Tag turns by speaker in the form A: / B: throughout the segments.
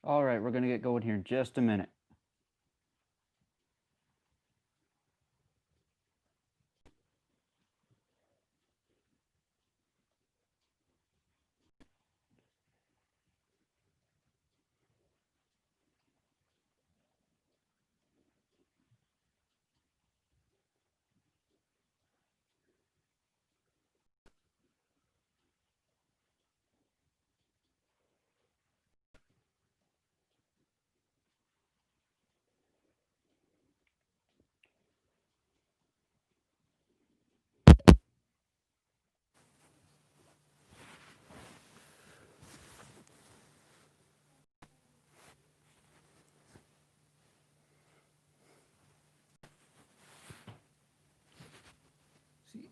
A: All right, we're going to get going here in just a minute.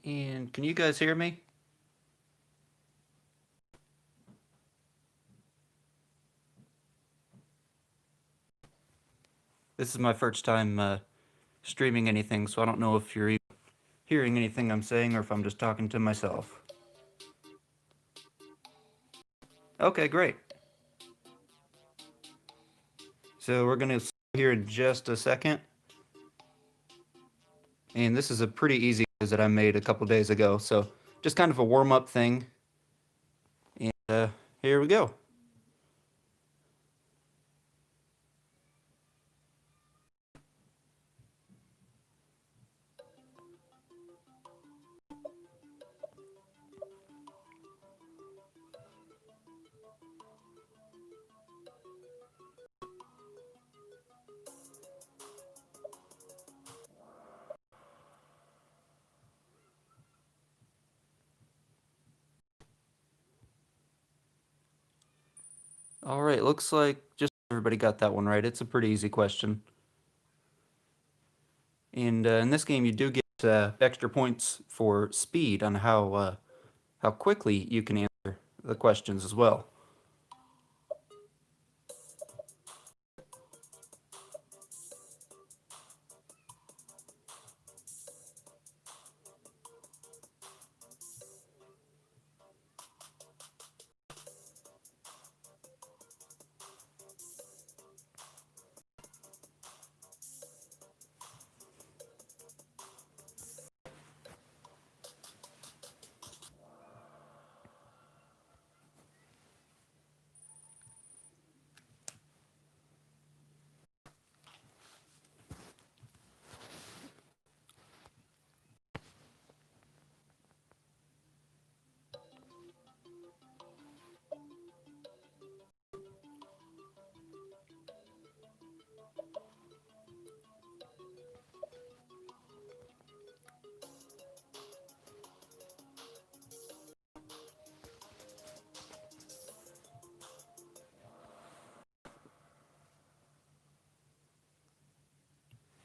A: And can you guys hear me? This is my first time streaming anything, so I don't know if you're even hearing anything I'm saying or if I'm just talking to myself. Okay, great. So we're going to here in just a second. And this is a pretty easy quiz that I made a couple days ago, so just kind of a warm-up thing. And here we go. All right, looks like just everybody got that one right. It's a pretty easy question. And in this game, you do get extra points for speed on how quickly you can answer the questions as well.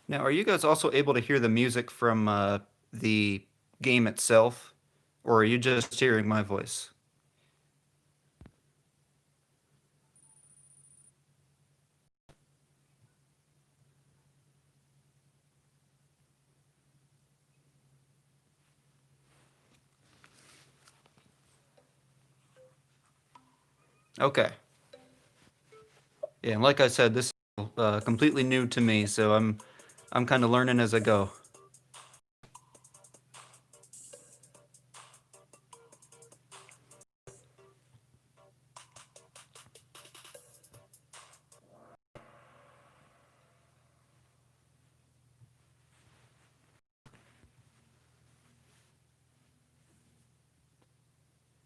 A: Now, are you guys also able to hear the music from the game itself, or are you just hearing my voice? Okay. Yeah, and like I said, this is completely new to me, so I'm kind of learning as I go.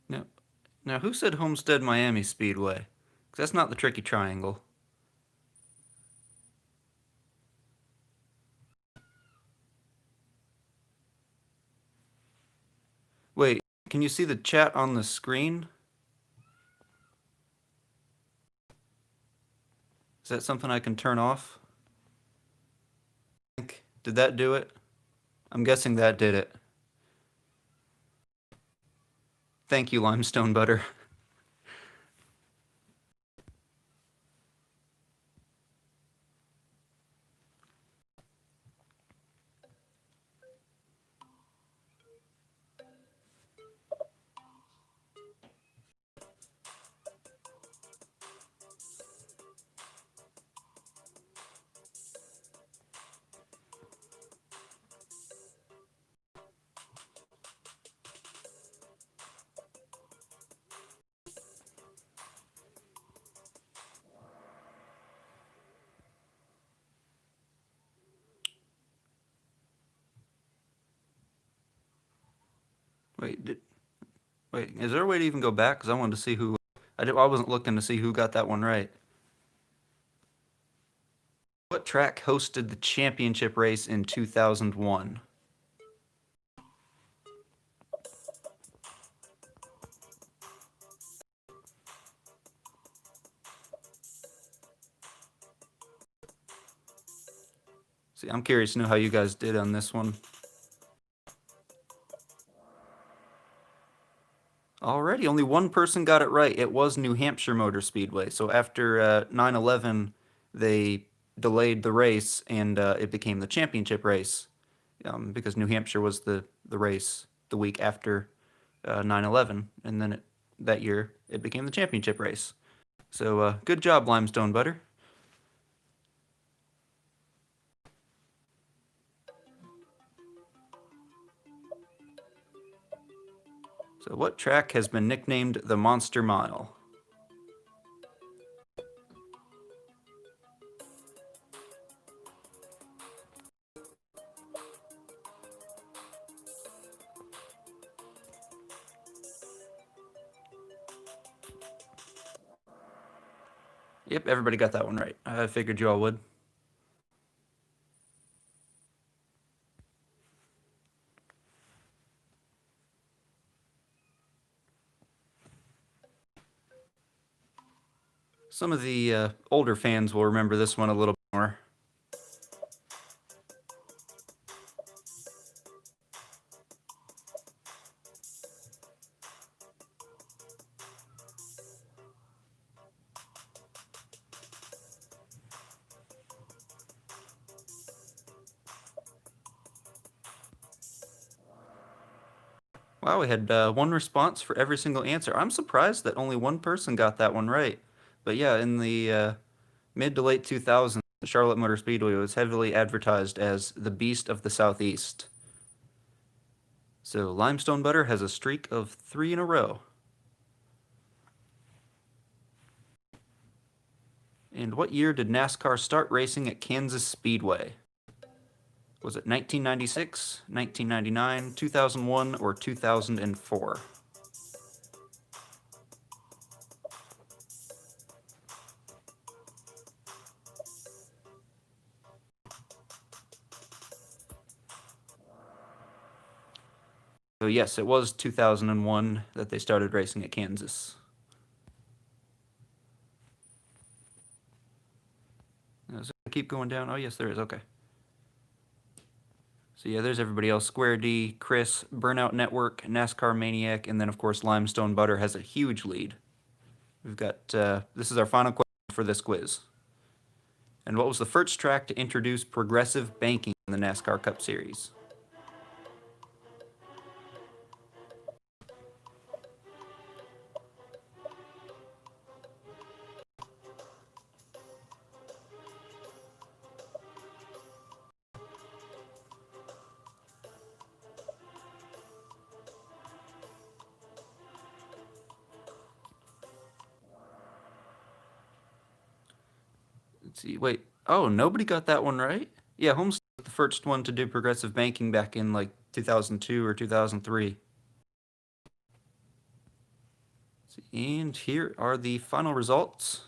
A: Now, now who said Homestead Miami Speedway? 'Cause that's not the Tricky Triangle. Wait, can you see the chat on the screen? Is that something I can turn off? Did that do it? I'm guessing that did it. Thank you, Limestone Butter. Wait, wait, is there a way to even go back? Because I wanted to see who... I wasn't looking to see who got that one right. What track hosted the championship race in 2001? See, I'm curious to know how you guys did on this one. Alrighty, only one person got it right. It was New Hampshire Motor Speedway. So after 9/11, they delayed the race, and it became the championship race because New Hampshire was the race the week after 9/11, and then that year it became the championship race. So good job, Limestone Butter. So what track has been nicknamed the Monster Mile? Yep, everybody got that one right. I figured you all would. Some of the older fans will remember this one a little bit more. Wow, we had one response for every single answer. I'm surprised that only one person got that one right. But yeah, in the mid to late 2000s, Charlotte Motor Speedway was heavily advertised as the Beast of the Southeast. So Limestone Butter has a streak of 3 in a row. And what year did NASCAR start racing at Kansas Speedway? Was it 1996, 1999, 2001, or 2004? So yes, it was 2001 that they started racing at Kansas. Does it keep going down? Oh yes, there is. Okay. So yeah, there's everybody else. Square D, Chris, Burnout Network, NASCAR Maniac, and then of course Limestone Butter has a huge lead. We've got this is our final question for this quiz. And what was the first track to introduce progressive banking in the NASCAR Cup Series? Let's see. Wait. Oh, nobody got that one right? Yeah, Homestead was the first one to do progressive banking back in like 2002 or 2003. And here are the final results.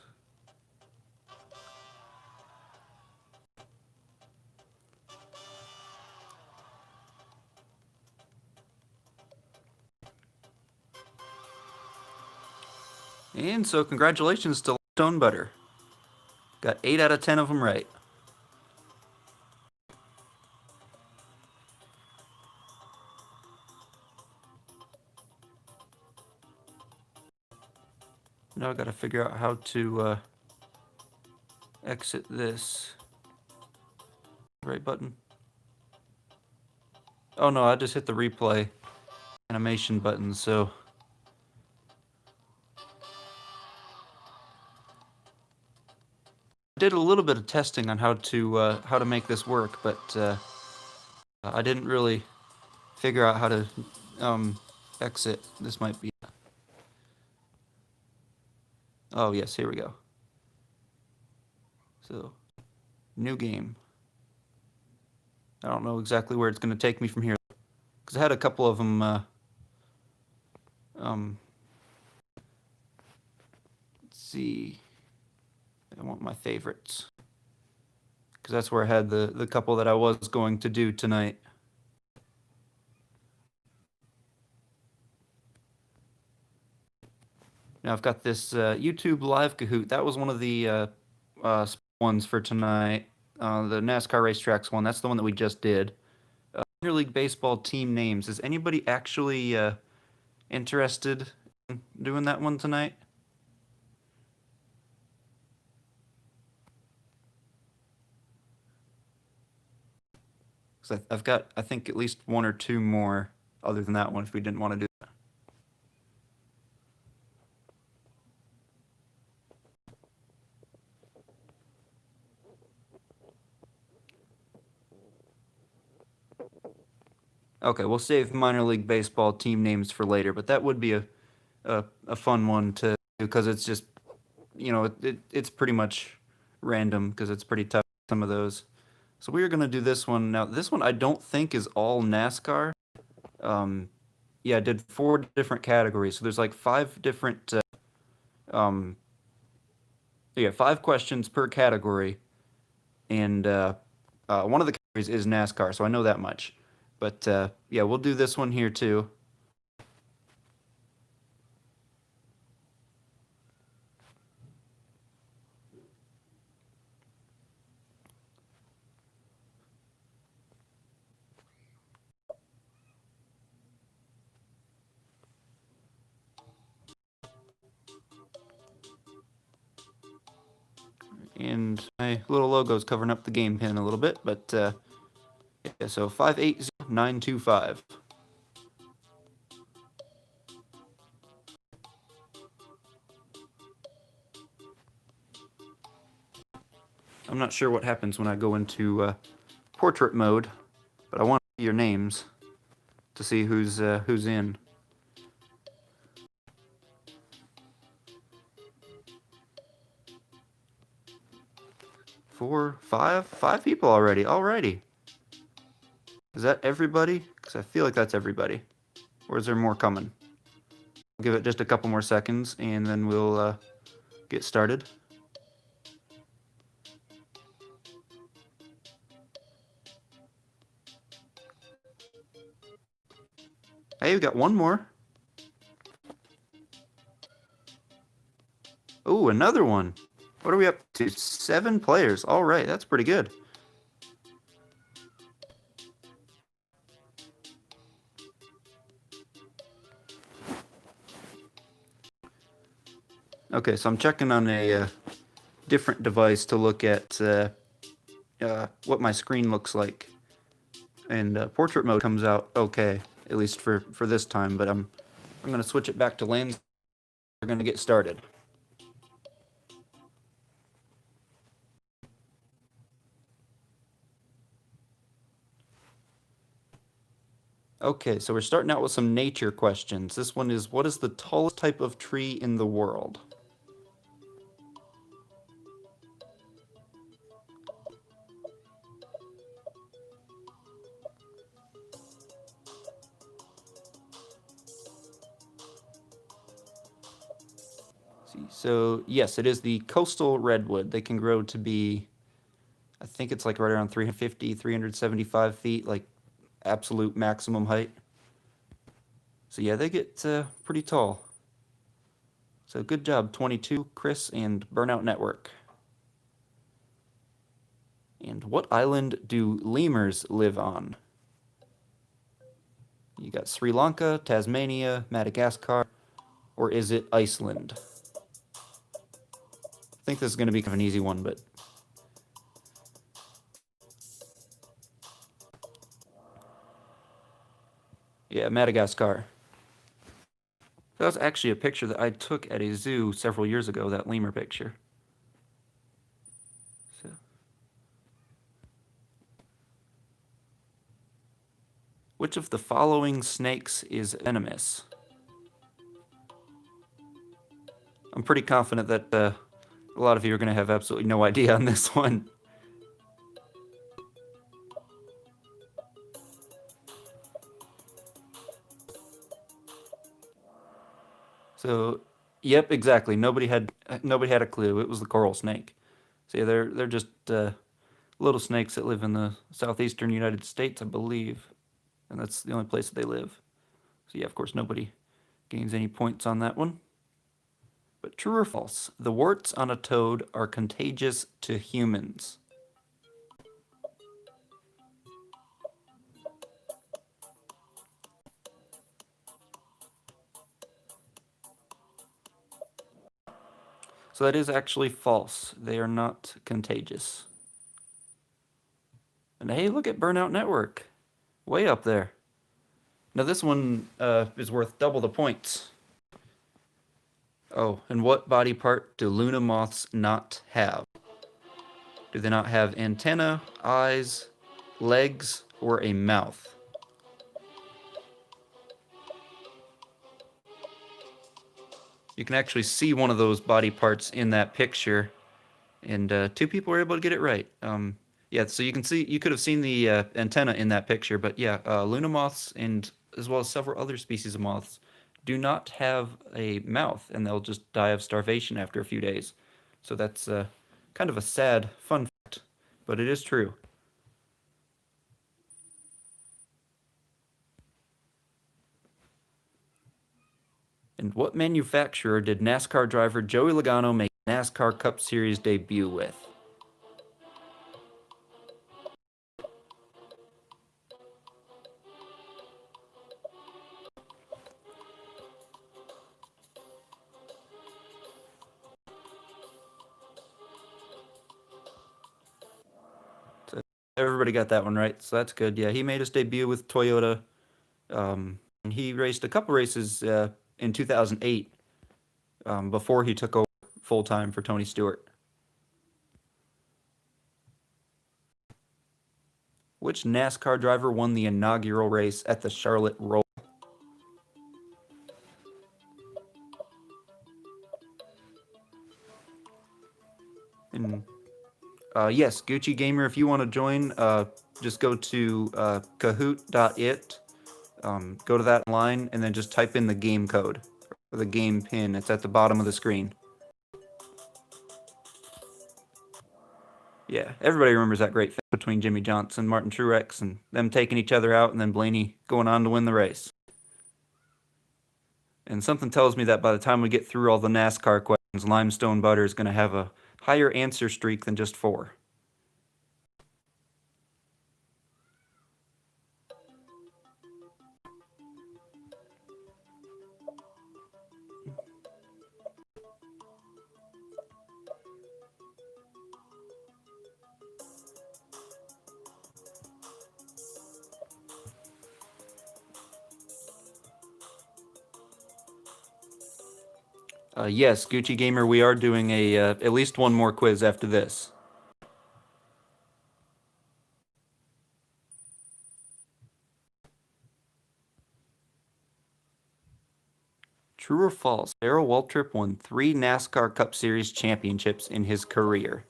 A: And so congratulations to Stone Butter. Got 8 out of 10 of them right. Now I gotta figure out how to exit this. Right button. Oh no, I just hit the replay animation button, so... I did a little bit of testing on how to make this work, but I didn't really figure out how to exit. This might be... Oh yes, here we go. So, new game. I don't know exactly where it's going to take me from here, because I had a couple of them Um, let's see. I want my favorites because that's where I had the couple that I was going to do tonight. Now I've got this YouTube live Kahoot. That was one of the ones for tonight. The NASCAR racetracks one. That's the one that we just did. Minor League Baseball team names. Is anybody actually interested in doing that one tonight? 'Cause I've got, I think, at least one or two more other than that one if we didn't want to do that. Okay, we'll save minor league baseball team names for later, but that would be a fun one to do because it's just, it's pretty much random because it's pretty tough, some of those. So we are going to do this one. Now, this one I don't think is all NASCAR. Yeah, I did 4 different categories. So there's like 5 different, um, yeah, 5 questions per category. And one of the categories is NASCAR, so I know that much. But yeah, we'll do this one here too. And my little logo's covering up the game pin a little bit, but yeah, so 580925. I'm not sure what happens when I go into portrait mode, but I want to see your names to see who's in. 4, 5 people already. Alrighty. Is that everybody? Because I feel like that's everybody. Or is there more coming? I'll give it just a couple more seconds, and then we'll get started. Hey, we got one more. Oh, another one. What are we up to? 7 players. All right, that's pretty good. Okay, so I'm checking on a different device to look at what my screen looks like. And portrait mode comes out okay, at least for this time, but I'm going to switch it back to landscape. We're going to get started. Okay, so we're starting out with some nature questions. This one is, what is the tallest type of tree in the world? So yes, it is the coastal redwood. They can grow to be, I think it's like right around 350, 375 feet, like absolute maximum height. So yeah, they get pretty tall. So good job, 22, Chris and Burnout Network. And what island do lemurs live on? You got Sri Lanka, Tasmania, Madagascar, or is it Iceland? I think this is going to be kind of an easy one, but yeah, Madagascar. That was actually a picture that I took at a zoo several years ago, that lemur picture. So. Which of the following snakes is venomous? I'm pretty confident that a lot of you are going to have absolutely no idea on this one. So, yep, exactly. Nobody had a clue. It was the coral snake. So yeah, they're just little snakes that live in the southeastern United States, I believe, and that's the only place that they live. So yeah, of course, nobody gains any points on that one. But true or false? The warts on a toad are contagious to humans. So that is actually false. They are not contagious. And hey, look at Burnout Network. Way up there. Now this one is worth double the points. Oh, and what body part do Luna moths not have? Do they not have antenna, eyes, legs, or a mouth? You can actually see one of those body parts in that picture, and two people were able to get it right. Yeah, so you could have seen the antenna in that picture, but yeah, Luna moths and as well as several other species of moths do not have a mouth, and they'll just die of starvation after a few days. So that's kind of a sad fun fact, but it is true. And what manufacturer did NASCAR driver Joey Logano make NASCAR Cup Series debut with? So everybody got that one right, so that's good. Yeah, he made his debut with Toyota. And he raced a couple races in 2008 before he took over full time for Tony Stewart. Which NASCAR driver won the inaugural race at the Charlotte Roll? And yes, Gucci Gamer, if you want to join, just go to kahoot.it, go to that line, and then just type in the game code or the game pin. It's at the bottom of the screen. Yeah, everybody remembers that great fight between Jimmie Johnson, Martin Truex, and them taking each other out, and then Blaney going on to win the race. And something tells me that by the time we get through all the NASCAR questions, Limestone Butter is going to have a higher answer streak than just 4. Yes, Gucci Gamer, we are doing a at least one more quiz after this. True or false? Darrell Waltrip won 3 NASCAR Cup Series championships in his career.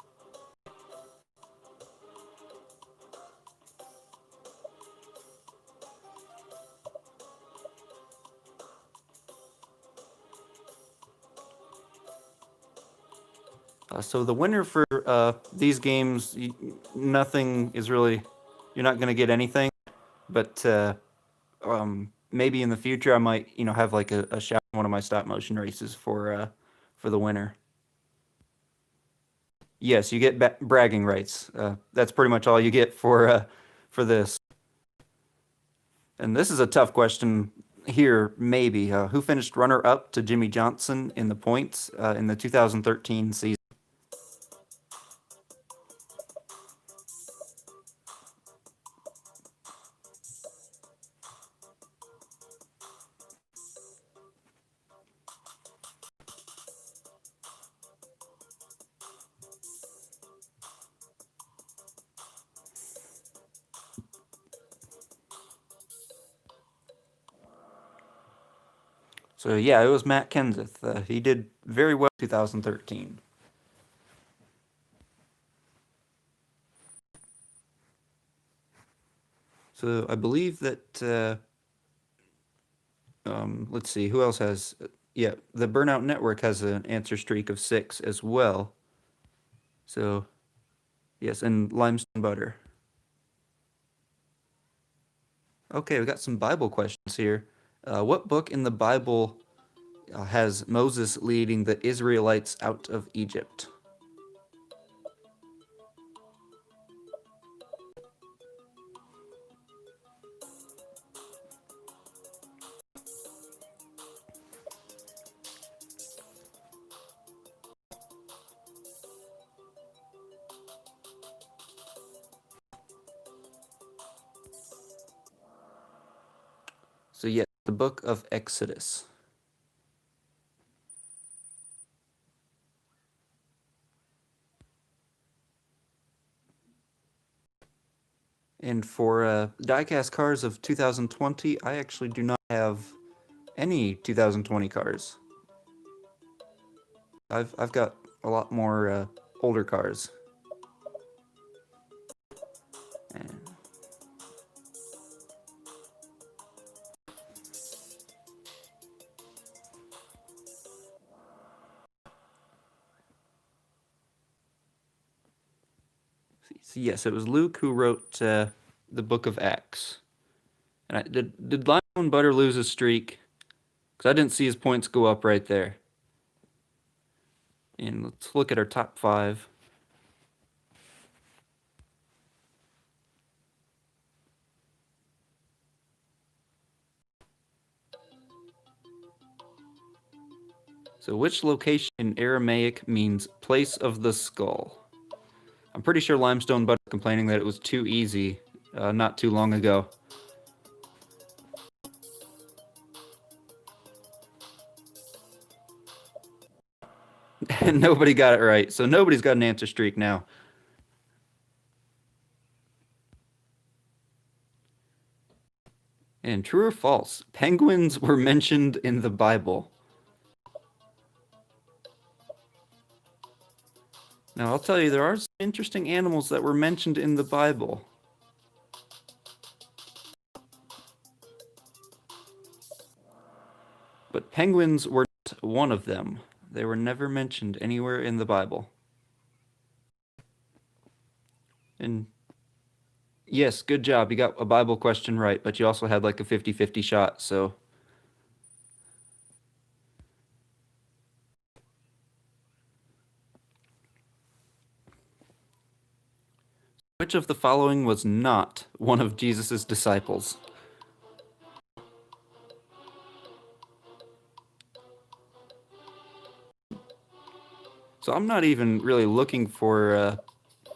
A: So the winner for these games, nothing is really, you're not going to get anything, but maybe in the future I might, have like a shout in one of my stop motion races for the winner. Yes, you get bragging rights. That's pretty much all you get for this. And this is a tough question here, maybe. Who finished runner-up to Jimmie Johnson in the points in the 2013 season? So yeah, it was Matt Kenseth. He did very well in 2013. So I believe that let's see, who else has Yeah, the Burnout Network has an answer streak of 6 as well. So, yes, and limestone butter. Okay, we got some Bible questions here. What book in the Bible has Moses leading the Israelites out of Egypt? So, yes, the book of Exodus. And for diecast cars of 2020, I actually do not have any 2020 cars. I've got a lot more older cars. And so yes, it was Luke who wrote the Book of Acts. And did Limestone Butter lose his streak? Because I didn't see his points go up right there. And let's look at our top 5. So which location in Aramaic means place of the skull? I'm pretty sure Limestone Butter was complaining that it was too easy not too long ago. And nobody got it right. So nobody's got an answer streak now. And true or false, penguins were mentioned in the Bible. Now, I'll tell you, there are some interesting animals that were mentioned in the Bible. But penguins were not one of them. They were never mentioned anywhere in the Bible. And yes, good job. You got a Bible question right, but you also had like a 50-50 shot, so. Which of the following was not one of Jesus' disciples? So I'm not even really looking for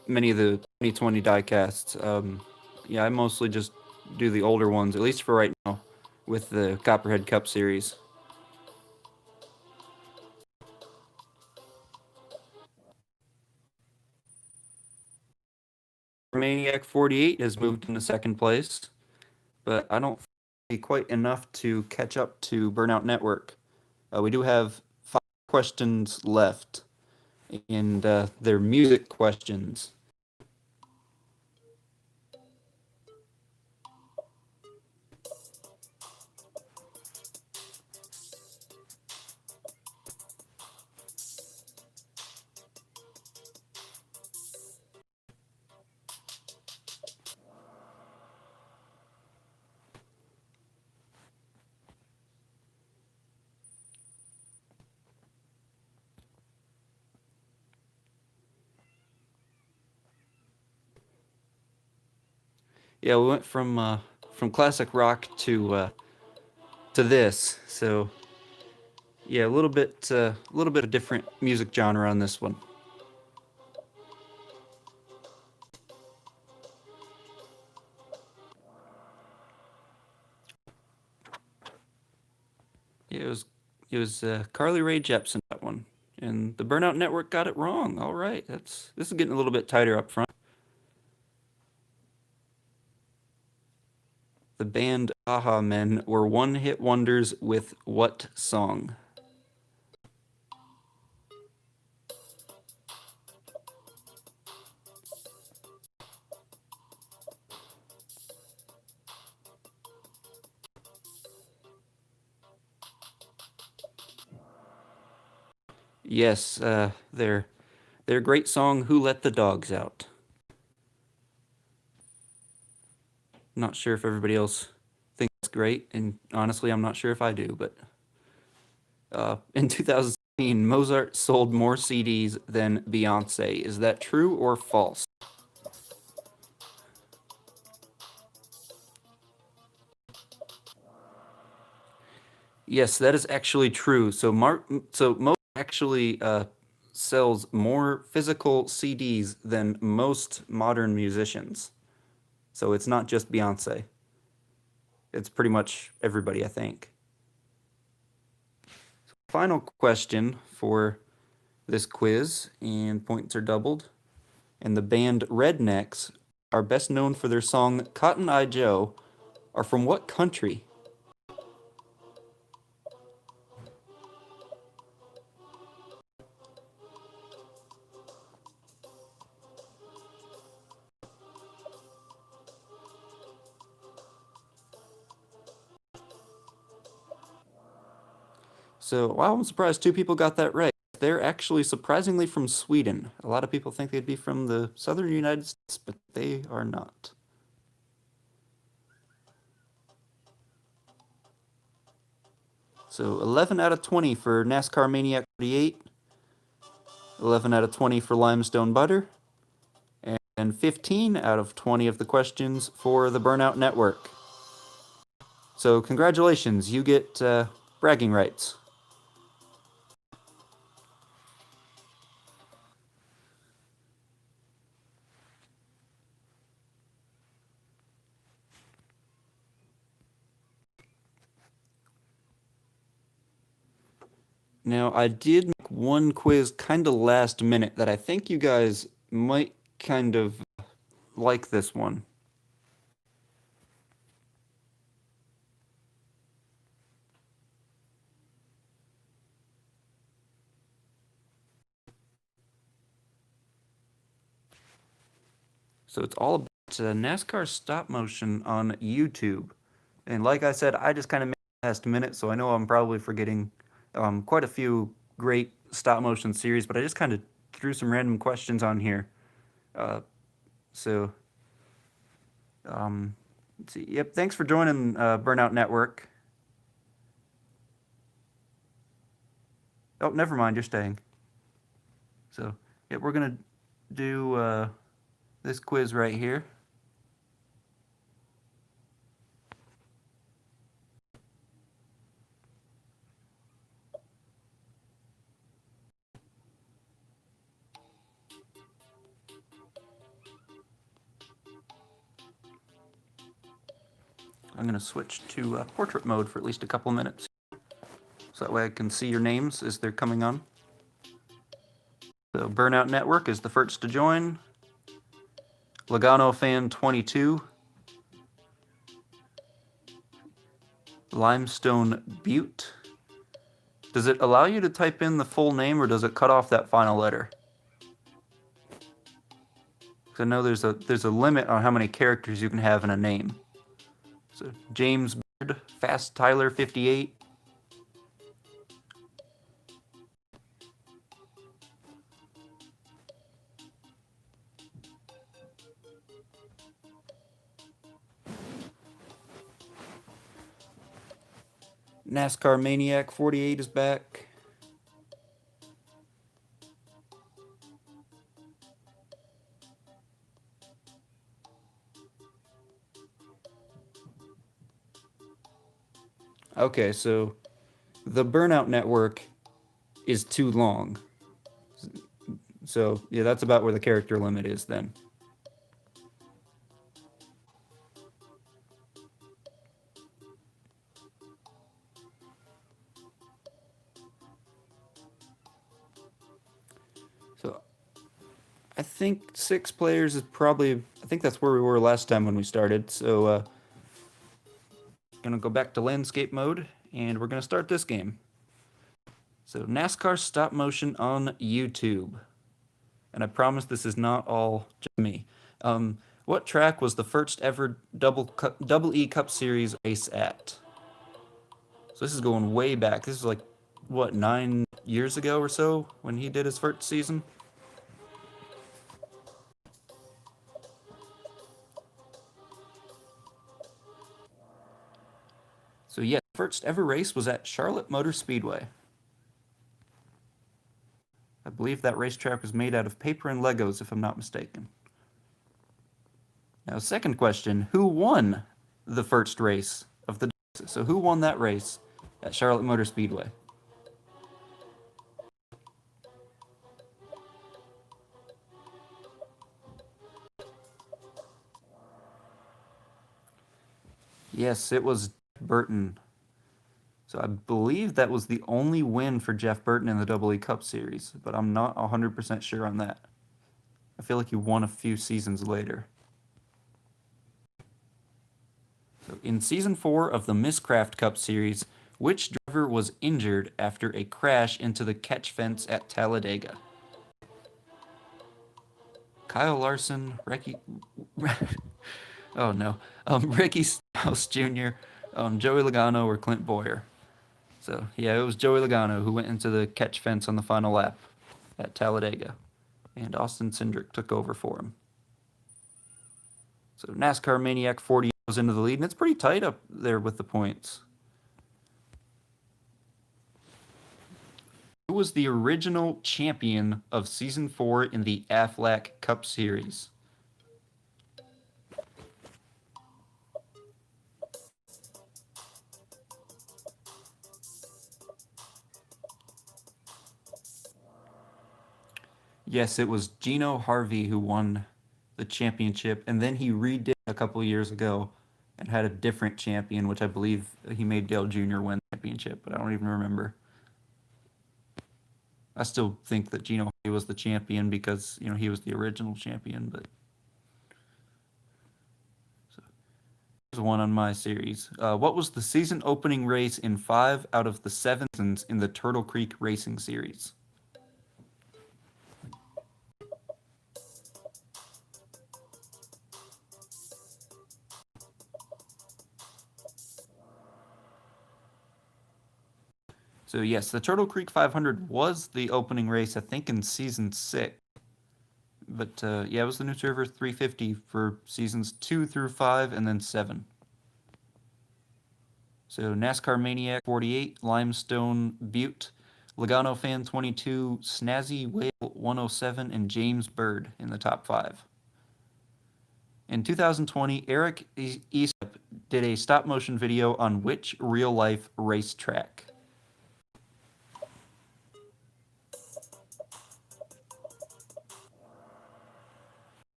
A: many of the 2020 diecasts. Yeah, I mostly just do the older ones, at least for right now, with the Copperhead Cup series. Maniac 48 has moved into second place, but I don't think quite enough to catch up to Burnout Network. We do have 5 questions left, and they're music questions. Yeah, we went from classic rock to this, so yeah, a little bit of different music genre on this one. Yeah, it was Carly Rae Jepsen, that one, and the Burnout Network got it wrong. All right, this is getting a little bit tighter up front. The band Aha Men were one-hit wonders with what song? Yes, their great song "Who Let the Dogs Out." Not sure if everybody else thinks it's great, and honestly, I'm not sure if I do. But in 2016, Mozart sold more CDs than Beyonce. Is that true or false? Yes, that is actually true. So Mozart actually sells more physical CDs than most modern musicians. So it's not just Beyonce. It's pretty much everybody, I think. Final question for this quiz, and points are doubled. And the band Rednecks are best known for their song Cotton Eye Joe, are from what country? So, wow, I'm surprised two people got that right. They're actually surprisingly from Sweden. A lot of people think they'd be from the southern United States, but they are not. So 11 out of 20 for NASCAR Maniac 48, 11 out of 20 for Limestone Butter, and 15 out of 20 of the questions for the Burnout Network. So congratulations, you get bragging rights. Now, I did make one quiz kind of last minute that I think you guys might kind of like this one. So it's all about NASCAR stop motion on YouTube. And like I said, I just kind of made it last minute, so I know I'm probably forgetting quite a few great stop motion series, but I just kind of threw some random questions on here. Uh, so, let's see. Yep, thanks for joining Burnout Network. Oh, never mind, you're staying. So, yeah, we're gonna do this quiz right here. I'm gonna switch to portrait mode for at least a couple minutes, so that way I can see your names as they're coming on. So Burnout Network is the first to join. Logano Fan 22. Limestone Butte. Does it allow you to type in the full name, or does it cut off that final letter? Because I know there's a limit on how many characters you can have in a name. So James Beard, Fast Tyler 58. NASCAR Maniac 48 is back. Okay, so the Burnout Network is too long. So, yeah, that's about where the character limit is then. So, I think 6 players is probably, I think that's where we were last time when we started. So, gonna go back to landscape mode, and we're gonna start this game. So NASCAR stop motion on YouTube. And I promise this is not all just me. What track was the first ever double E Cup Series race at? So this is going way back. This is like what, 9 years ago or so when he did his first season. So yeah, first ever race was at Charlotte Motor Speedway. I believe that racetrack was made out of paper and Legos, if I'm not mistaken. Now, second question, who won the first race of the so who won that race at Charlotte Motor Speedway? Yes, it was Burton. So I believe that was the only win for Jeff Burton in the Double E Cup Series, but I'm not 100% sure on that. I feel like he won a few seasons later. So in season 4 of the Misscraft Cup Series, which driver was injured after a crash into the catch fence at Talladega? Kyle Larson, Ricky, oh no, Ricky Stenhouse Jr., Joey Logano, or Clint Boyer. So yeah, it was Joey Logano who went into the catch fence on the final lap at Talladega, and Austin Cindric took over for him. So NASCAR Maniac 40 goes into the lead, and it's pretty tight up there with the points. Who was the original champion of Season 4 in the Aflac Cup Series? Yes, it was Gino Harvey who won the championship, and then he redid a couple years ago and had a different champion, which I believe he made Dale Jr. win the championship, but I don't even remember. I still think that Gino Harvey was the champion because, he was the original champion, but so, here's one on my series. What was the season opening race in 5 out of the 7 seasons in the Turtle Creek Racing Series? So yes, the Turtle Creek 500 was the opening race, I think, in season 6. But yeah, it was the New Server 350 for seasons 2 through 5 and then 7. So NASCAR Maniac 48, Limestone Butte, Logano Fan 22, Snazzy Whale 107, and James Bird in the top 5. In 2020, Eric Eastep did a stop motion video on which real life racetrack?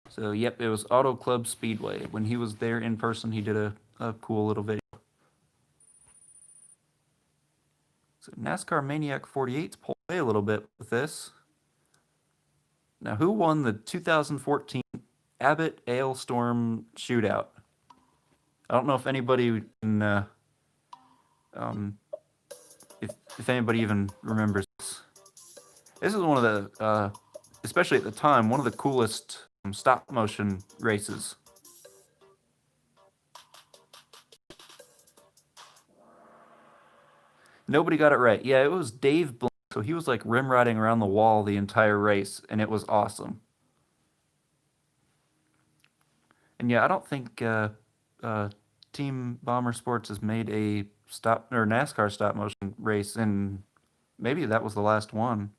A: So, yep, it was Auto Club Speedway. When he was there in person, he did a cool little video. So, NASCAR Maniac 48's pulled away a little bit with this. Now, who won the 2014 Abbott Alestorm Shootout? I don't know if anybody can, if anybody even remembers this. This is one of the, especially at the time, one of the coolest stop motion races. Nobody got it right. Yeah, it was Dave Blank. So he was like rim riding around the wall the entire race, and it was awesome. And yeah, I don't think Team Bomber Sports has made a NASCAR stop motion race, and maybe that was the last one.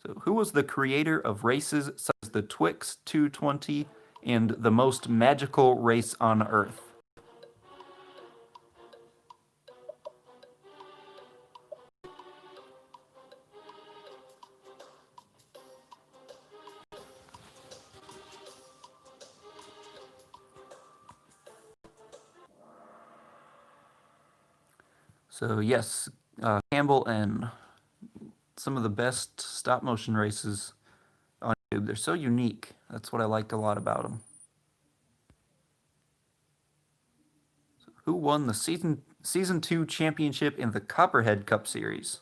A: So, who was the creator of races such as the Twix 220 and the Most Magical Race on Earth? So, yes, Campbell and some of the best stop motion races on YouTube. They're so unique. That's what I like a lot about them. So who won the season 2 championship in the Copperhead Cup Series?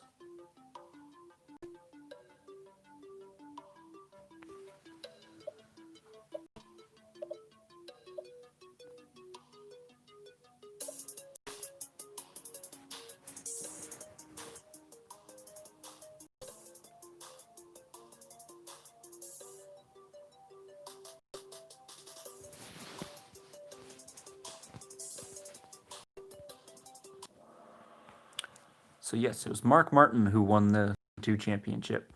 A: So yes, it was Mark Martin who won the 2 championship.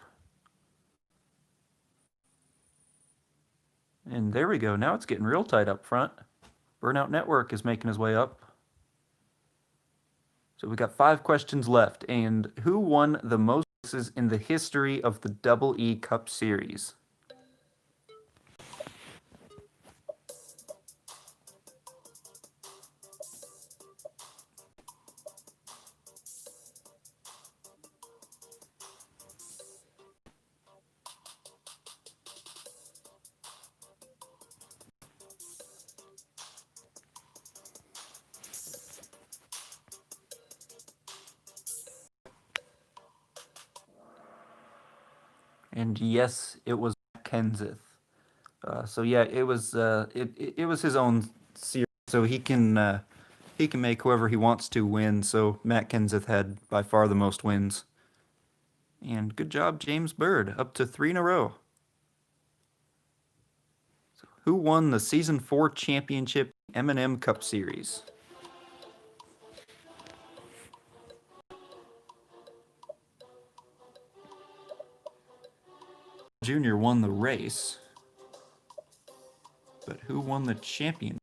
A: And there we go. Now it's getting real tight up front. Burnout Network is making his way up. So we got 5 questions left. And who won the most races in the history of the Double E Cup Series? And yes, it was Kenseth. So yeah, it was it was his own series, so he can make whoever he wants to win. So Matt Kenseth had by far the most wins. And good job, James Bird, up to 3 in a row. So who won the Season 4 championship M&M Cup Series? Jr. won the race, but who won the championship?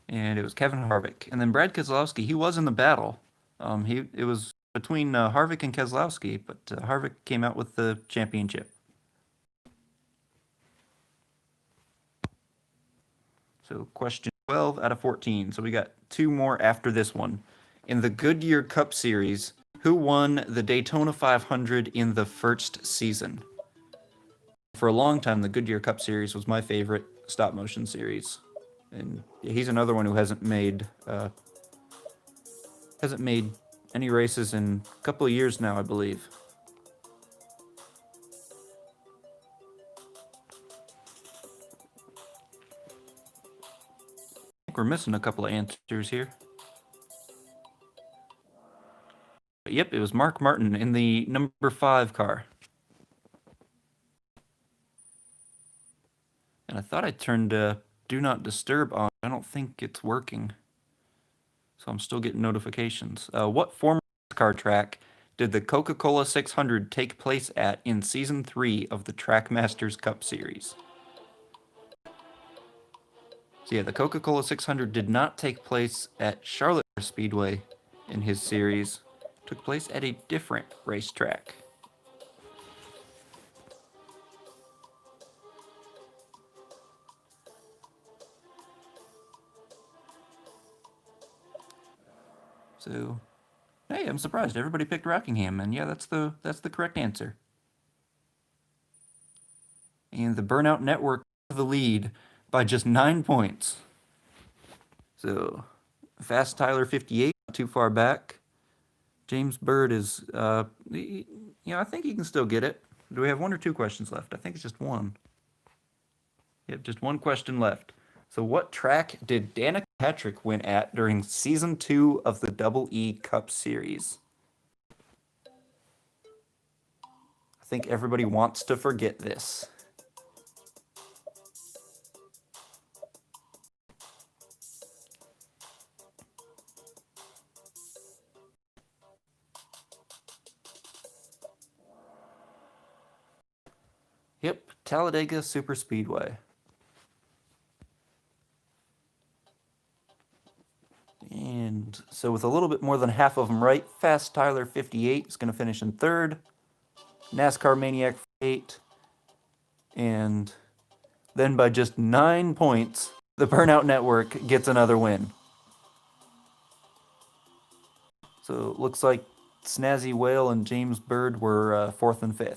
A: And it was Kevin Harvick. And then Brad Keselowski, he was in the battle. It was between Harvick and Keselowski, but Harvick came out with the championship. So question 12 out of 14. So we got 2 more after this one. In the Goodyear Cup Series, who won the Daytona 500 in the first season? For a long time, the Goodyear Cup Series was my favorite stop motion series. And he's another one who hasn't made any races in a couple of years now, I believe. I think we're missing a couple of answers here. Yep, it was Mark Martin in the number 5 car. And I thought I turned Do Not Disturb on. I don't think it's working. So I'm still getting notifications. What former car track did the Coca-Cola 600 take place at in Season 3 of the Trackmasters Cup Series? So yeah, the Coca-Cola 600 did not take place at Charlotte Speedway in his series. It took place at a different racetrack. So, hey, I'm surprised everybody picked Rockingham, and yeah, that's the correct answer. And the Burnout Network took the lead by just 9 points. So, Fast Tyler 58, not too far back. James Bird is, I think he can still get it. Do we have 1 or 2 questions left? I think it's just 1. Yep, just 1 question left. So what track did Danica Patrick win at during Season 2 of the Double E Cup Series? I think everybody wants to forget this. Yep, Talladega Superspeedway. And so with a little bit more than half of them right, Fast Tyler 58 is going to finish in 3rd. NASCAR Maniac 8. And then by just 9 points, the Burnout Network gets another win. So it looks like Snazzy Whale and James Bird were 4th and 5th.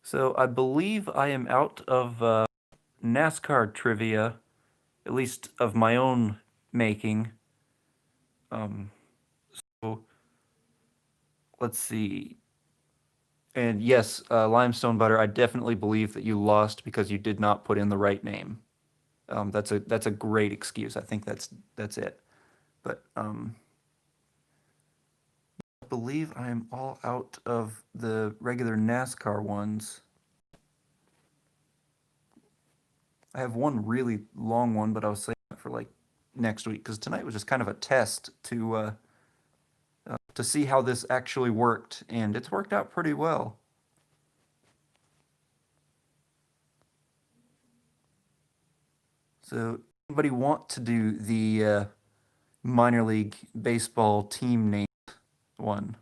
A: So I believe I am out of NASCAR trivia, at least of my own making. So let's see. And yes, Limestone Butter, I definitely believe that you lost because you did not put in the right name. That's a great excuse. I think that's it. But believe I am all out of the regular NASCAR ones. I have one really long one, but I was saving it for like next week because tonight was just kind of a test to see how this actually worked, and it's worked out pretty well. So, anybody want to do the minor league baseball team name one?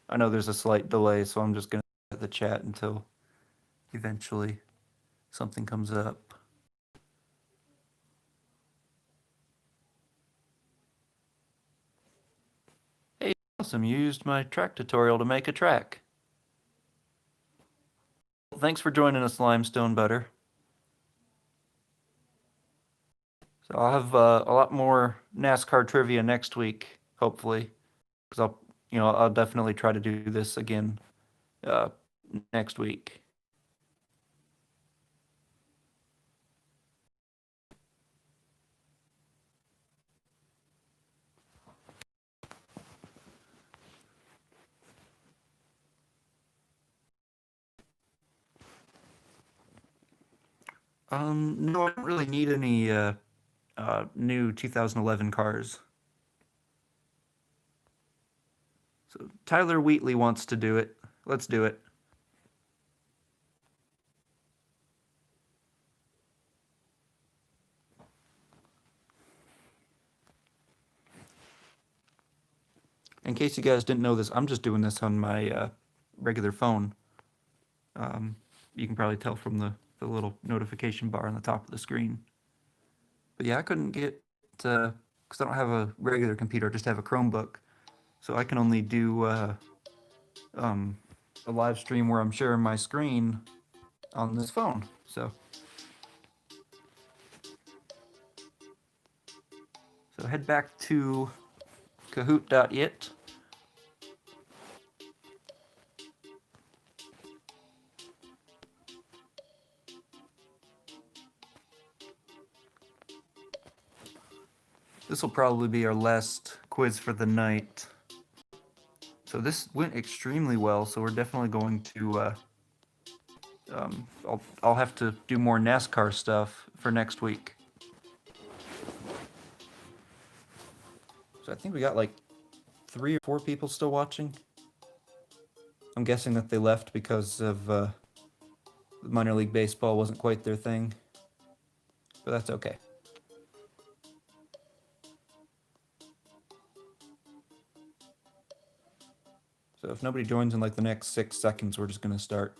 A: I know there's a slight delay, so I'm just gonna set the chat until eventually something comes up. Hey, awesome! You used my track tutorial to make a track. Thanks for joining us, Limestone Butter. So I'll have a lot more NASCAR trivia next week, hopefully, because I'll definitely try to do this again uh, next week. No, I don't really need any new 2011 cars. So Tyler Wheatley wants to do it. Let's do it. In case you guys didn't know this, I'm just doing this on my regular phone. You can probably tell from the little notification bar on the top of the screen. But yeah, I couldn't get, because I don't have a regular computer, I just have a Chromebook. So I can only do a live stream where I'm sharing my screen on this phone. So head back to kahoot.it. This will probably be our last quiz for the night. So this went extremely well, so we're definitely going to I'll have to do more NASCAR stuff for next week. So I think we got like 3 or 4 people still watching. I'm guessing that they left because of minor league baseball wasn't quite their thing, but that's okay. So if nobody joins in like the next 6 seconds, we're just gonna start.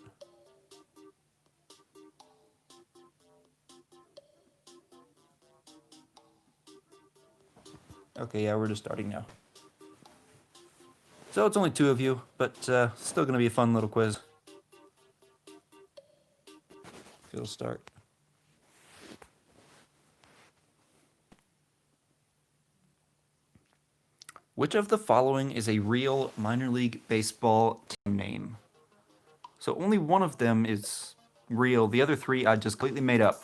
A: Okay, yeah, we're just starting now. So it's only 2 of you, but still gonna be a fun little quiz. It'll start. Which of the following is a real minor league baseball team name? So only one of them is real. The other 3 I just completely made up.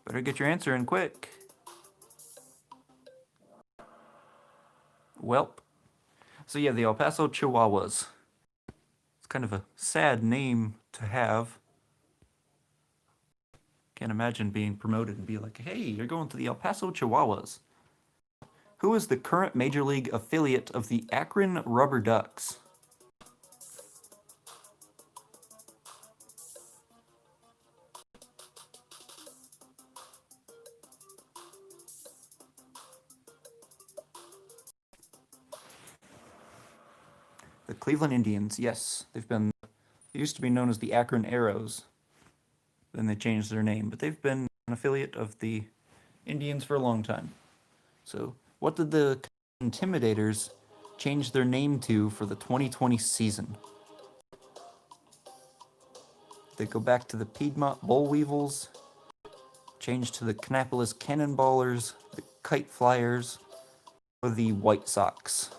A: Better get your answer in quick. Welp. So yeah, the El Paso Chihuahuas. It's kind of a sad name to have. Can't imagine being promoted and be like, hey, you're going to the El Paso Chihuahuas. Who is the current major league affiliate of the Akron Rubber Ducks? The Cleveland Indians, yes. They used to be known as the Akron Arrows. Then they changed their name, but they've been an affiliate of the Indians for a long time. So, what did the Intimidators change their name to for the 2020 season? They go back to the Piedmont Boll Weevils, change to the Kannapolis Cannonballers, the Kite Flyers, or the White Sox?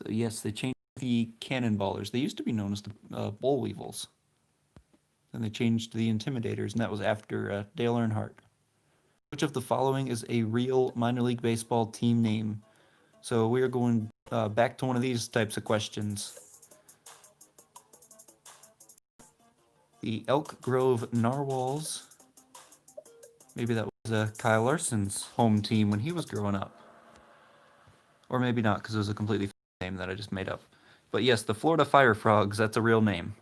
A: So yes, they changed the Cannonballers. They used to be known as the Boll Weevils. Then they changed to the Intimidators, and that was after Dale Earnhardt. Which of the following is a real minor league baseball team name? So we are going back to one of these types of questions. The Elk Grove Narwhals. Maybe that was Kyle Larson's home team when he was growing up. Or maybe not, because it was a completely name that I just made up. But yes, the Florida Fire Frogs, that's a real name.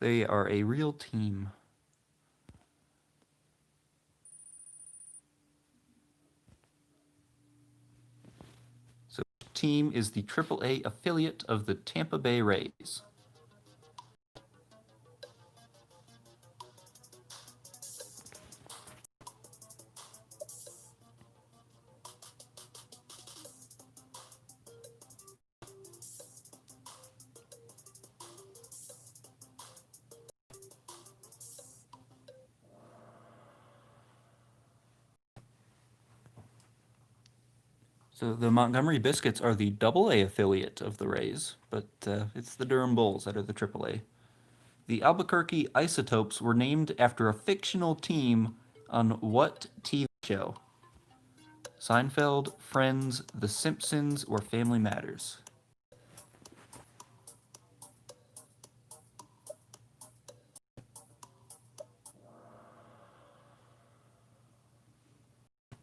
A: They are a real team. So which team is the AAA affiliate of the Tampa Bay Rays? So the Montgomery Biscuits are the AA affiliate of the Rays, but it's the Durham Bulls that are the AAA. The Albuquerque Isotopes were named after a fictional team on what TV show? Seinfeld, Friends, The Simpsons, or Family Matters?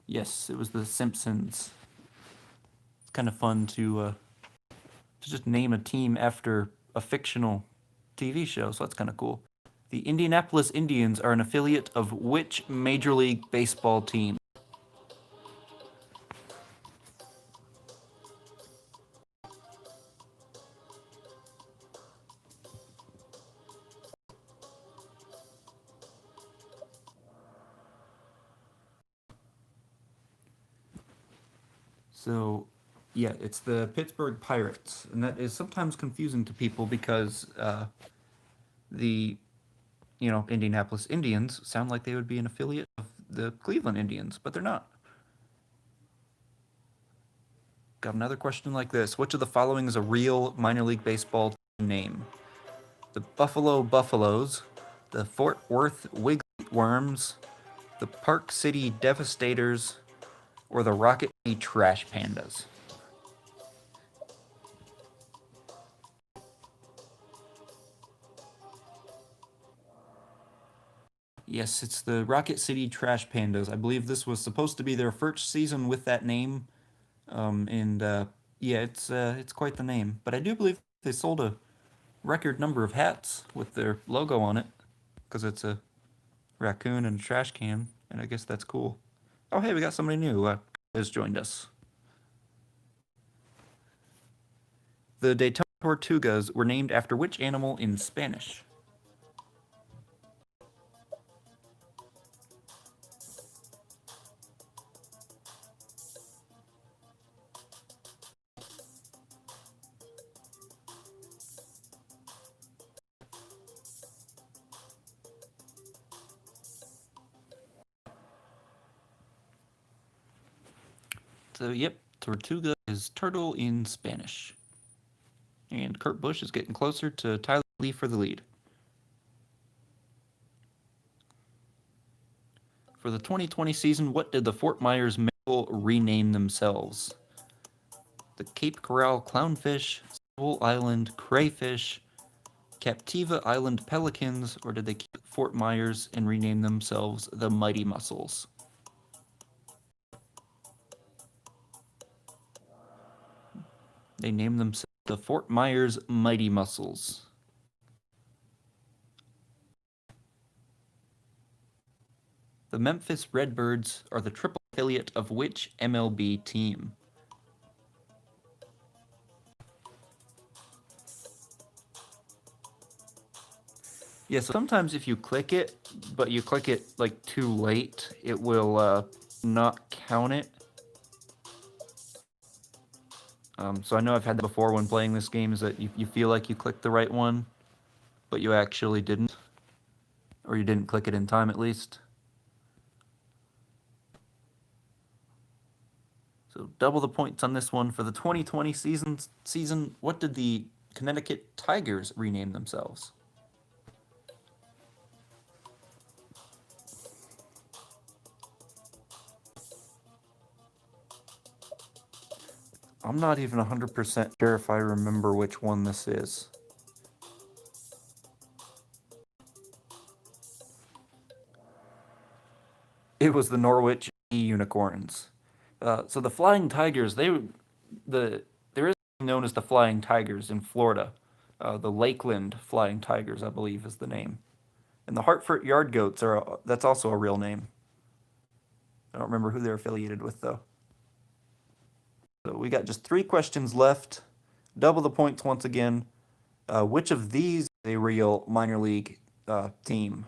A: Yes, it was The Simpsons. It's kind of fun to just name a team after a fictional TV show, so that's kind of cool. The Indianapolis Indians are an affiliate of which Major League Baseball team? So, yeah, it's the Pittsburgh Pirates, and that is sometimes confusing to people because the Indianapolis Indians sound like they would be an affiliate of the Cleveland Indians, but they're not. Got another question like this. Which of the following is a real minor league baseball team name? The Buffalo Buffaloes, the Fort Worth Wiggly Worms, the Park City Devastators, or the Rocket City Trash Pandas? Yes, it's the Rocket City Trash Pandas. I believe this was supposed to be their first season with that name, and yeah, it's quite the name. But I do believe they sold a record number of hats with their logo on it, because it's a raccoon and a trash can, and I guess that's cool. Oh, hey, we got somebody new has joined us. The Daytona Tortugas were named after which animal in Spanish? So, yep, Tortuga is turtle in Spanish. And Kurt Busch is getting closer to Tyler Lee for the lead. For the 2020 season, what did the Fort Myers Miracle rename themselves? The Cape Coral Clownfish, Soul Island Crayfish, Captiva Island Pelicans, or did they keep Fort Myers and rename themselves the Mighty Mussels? They named themselves the Fort Myers Mighty Mussels. The Memphis Redbirds are the triple affiliate of which MLB team? Yeah, so sometimes if you click it, but you click it like too late, it will not count it. So I know I've had that before when playing this game, is that you feel like you clicked the right one, but you actually didn't. Or you didn't click it in time at least. So double the points on this one for the 2020 season. What did the Connecticut Tigers rename themselves? I'm not even 100% sure if I remember which one this is. It was the Norwich Unicorns. So the Flying Tigers, there is known as the Flying Tigers in Florida. The Lakeland Flying Tigers, I believe, is the name. And the Hartford Yard Goats that's also a real name. I don't remember who they're affiliated with though. So we got just 3 questions left. Double the points once again. Which of these is a real minor league team?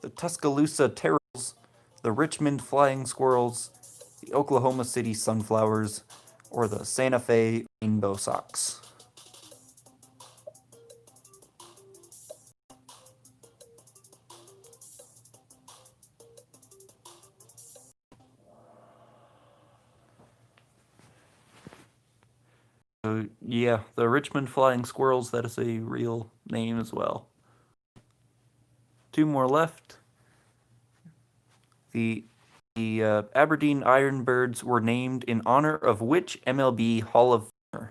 A: The Tuscaloosa Terrors, the Richmond Flying Squirrels, the Oklahoma City Sunflowers, or the Santa Fe Rainbow Sox? So, yeah, the Richmond Flying Squirrels, that is a real name as well. 2 more left. The Aberdeen Ironbirds were named in honor of which MLB Hall of Famer?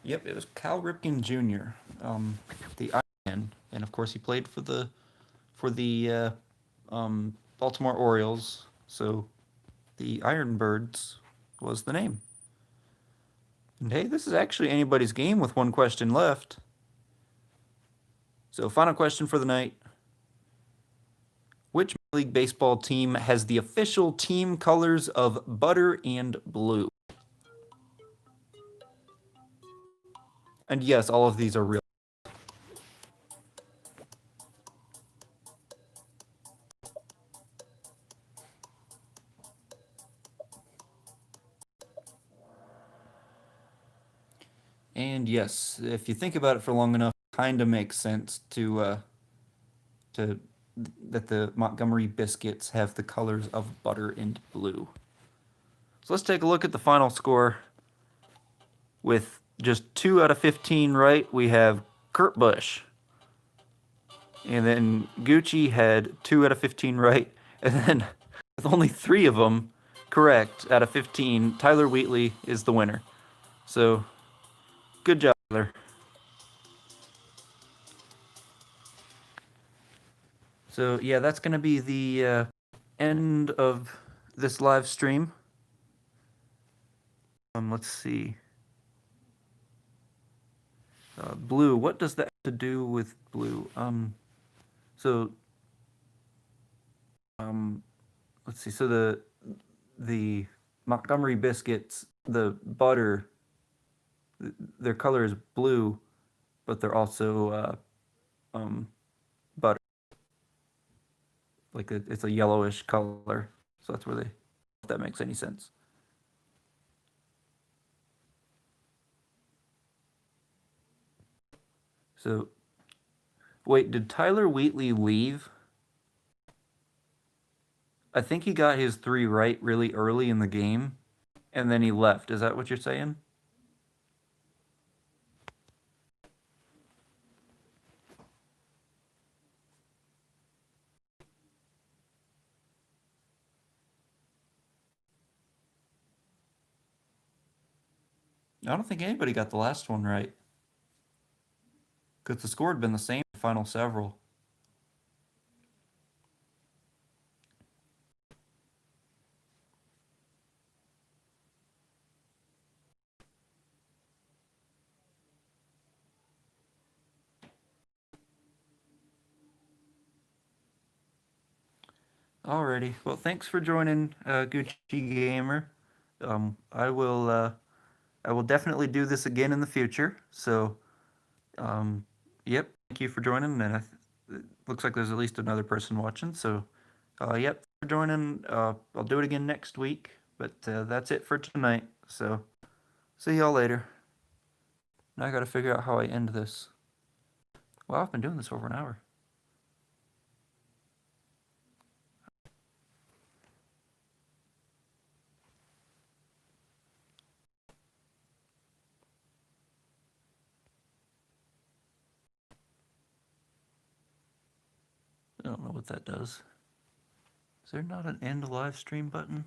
A: Yep, it was Cal Ripken Jr., the Ironman, and of course he played for the Baltimore Orioles. So the Ironbirds was the name. And hey, this is actually anybody's game with 1 question left. So final question for the night. Which Major League Baseball team has the official team colors of butter and blue? And yes, all of these are real. And yes, if you think about it for long enough, it kind of makes sense to that the Montgomery biscuits have the colors of butter and blue. So let's take a look at the final score. With just 2 out of 15 right, we have Kurt Busch. And then Gucci had 2 out of 15 right. And then with only 3 of them correct out of 15, Tyler Wheatley is the winner. So good job, Tyler. So yeah, that's going to be the end of this live stream. Let's see. Blue. What does that have to do with blue? So let's see. So the Montgomery biscuits, the butter, their color is blue, but they're also butter. Like it's a yellowish color. So that's where if that makes any sense. So, wait, did Tyler Wheatley leave? I think he got his 3 right really early in the game, and then he left. Is that what you're saying? I don't think anybody got the last one right. Because the score had been the same the final several. Alrighty. Well, thanks for joining, Gucci Gamer. I will definitely do this again in the future. So, yep. Thank you for joining, and it looks like there's at least another person watching. So, yep, for joining. I'll do it again next week. But that's it for tonight. So see y'all later. Now I gotta figure out how I end this. Well, I've been doing this over an hour. I don't know what that does. Is there not an end live stream button?